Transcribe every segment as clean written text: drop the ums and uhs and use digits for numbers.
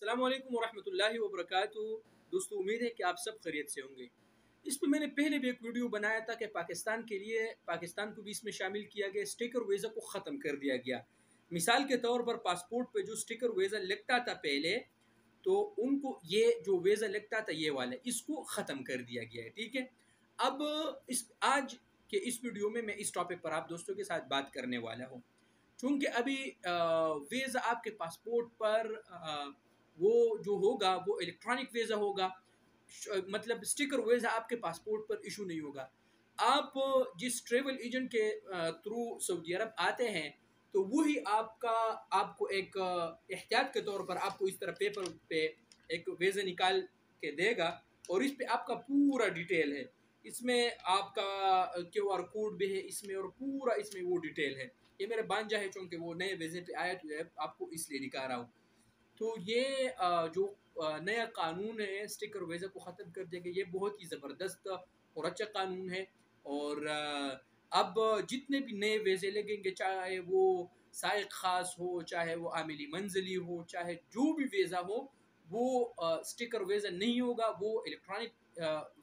अस्सलामु अलैकुम वरहमतुल्लाहि वबरकातुहू। दोस्तों, उम्मीद है कि आप सब खैरियत से होंगे। इस पे मैंने पहले भी एक वीडियो बनाया था कि पाकिस्तान को भी इसमें शामिल किया गया, स्टिकर वीज़ा को ख़त्म कर दिया गया। मिसाल के तौर पर पासपोर्ट पे जो स्टिकर वीज़ा लगता था पहले, तो उनको ये जो वीज़ा लगता था ये वाला, इसको ख़त्म कर दिया गया है। ठीक है, अब आज के इस वीडियो में मैं इस टॉपिक पर आप दोस्तों के साथ बात करने वाला हूँ। चूँकि अभी वीज़ा आपके पासपोर्ट पर वो जो होगा वो इलेक्ट्रॉनिक वीज़ा होगा, मतलब स्टिकर वीज़ा आपके पासपोर्ट पर इशू नहीं होगा। आप जिस ट्रैवल एजेंट के थ्रू सऊदी अरब आते हैं, तो वही आपको एक एहतियात के तौर पर आपको इस तरह पेपर पे एक वीज़ा निकाल के देगा, और इस पे आपका पूरा डिटेल है। इसमें आपका क्यूआर कोड भी है इसमें, और पूरा इसमें वो डिटेल है। ये मेरा भांजा है, चूँकि वो नए वीज़े पे आया तो आपको इसलिए दिखा रहा हूँ। तो ये जो नया कानून है स्टिकर वीज़ा को ख़त्म कर देगा, ये बहुत ही ज़बरदस्त और अच्छा कानून है। और अब जितने भी नए वीज़े लगेंगे, चाहे वो साइक ख़ास हो, चाहे वो आमिली मंजिली हो, चाहे जो भी वीज़ा हो, वो स्टिकर वीज़ा नहीं होगा, वो इलेक्ट्रॉनिक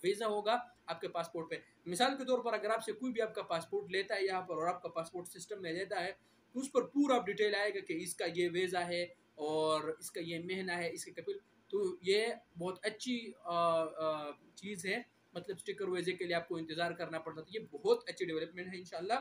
वीज़ा होगा आपके पासपोर्ट पे। मिसाल के तौर पर अगर आपसे कोई भी आपका पासपोर्ट लेता है यहाँ पर और आपका पासपोर्ट सिस्टम में लेता है, तो उस पर पूरा डिटेल आएगा कि इसका ये वीज़ा है और इसका ये महीना है, इसके कपिल। तो ये बहुत अच्छी चीज़ है। मतलब स्टिकर वीज़े के लिए आपको इंतज़ार करना पड़ता था, ये बहुत अच्छी डेवलपमेंट है इंशाल्लाह।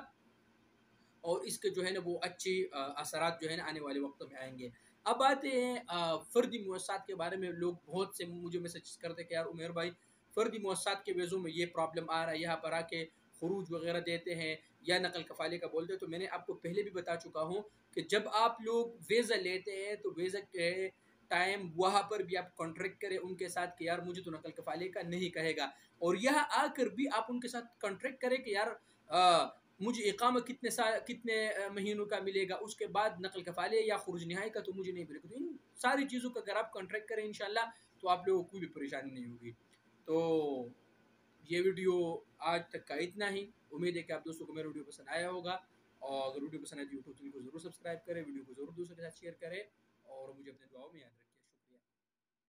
और इसके जो है ना वो अच्छी असरात जो है ना आने वाले वक्तों में आएंगे। अब आते हैं फ़र्दी मुअस्ससात के बारे में। लोग बहुत से मुझे मैसेज करते हैं कि यार उमेर भाई, फ़र्दी मुअस्ससात के वीज़ों में ये प्रॉब्लम आ रहा है, यहाँ पर आके ख़ुरूज वगैरह देते हैं या नकल कफ़ाले का बोलते हैं। तो मैंने आपको पहले भी बता चुका हूँ कि जब आप लोग वीज़ा लेते हैं तो वीज़ा के टाइम वहाँ पर भी आप कॉन्ट्रैक्ट करें उनके साथ कि यार मुझे तो नकल कफ़ाले का नहीं कहेगा, और यहाँ आकर भी आप उनके साथ कॉन्ट्रैक्ट करें कि यार मुझे इकामा कितने महीनों का मिलेगा, उसके बाद नकल कफ़ाले या खुरूज नहाई का तो मुझे नहीं मिलेगा। तो इन सारी चीज़ों का अगर आप कॉन्ट्रैक्ट करें इंशाल्लाह, तो आप लोगों को कोई भी परेशानी नहीं होगी। तो ये वीडियो आज तक का इतना ही। उम्मीद है कि आप दोस्तों को मेरा वीडियो पसंद आया होगा, और अगर वीडियो पसंद आए तो यूट्यूब चैनल को ज़रूर सब्सक्राइब करें, वीडियो को ज़रूर दूसरों के साथ शेयर करें, और मुझे अपने दुआओं में याद रखें।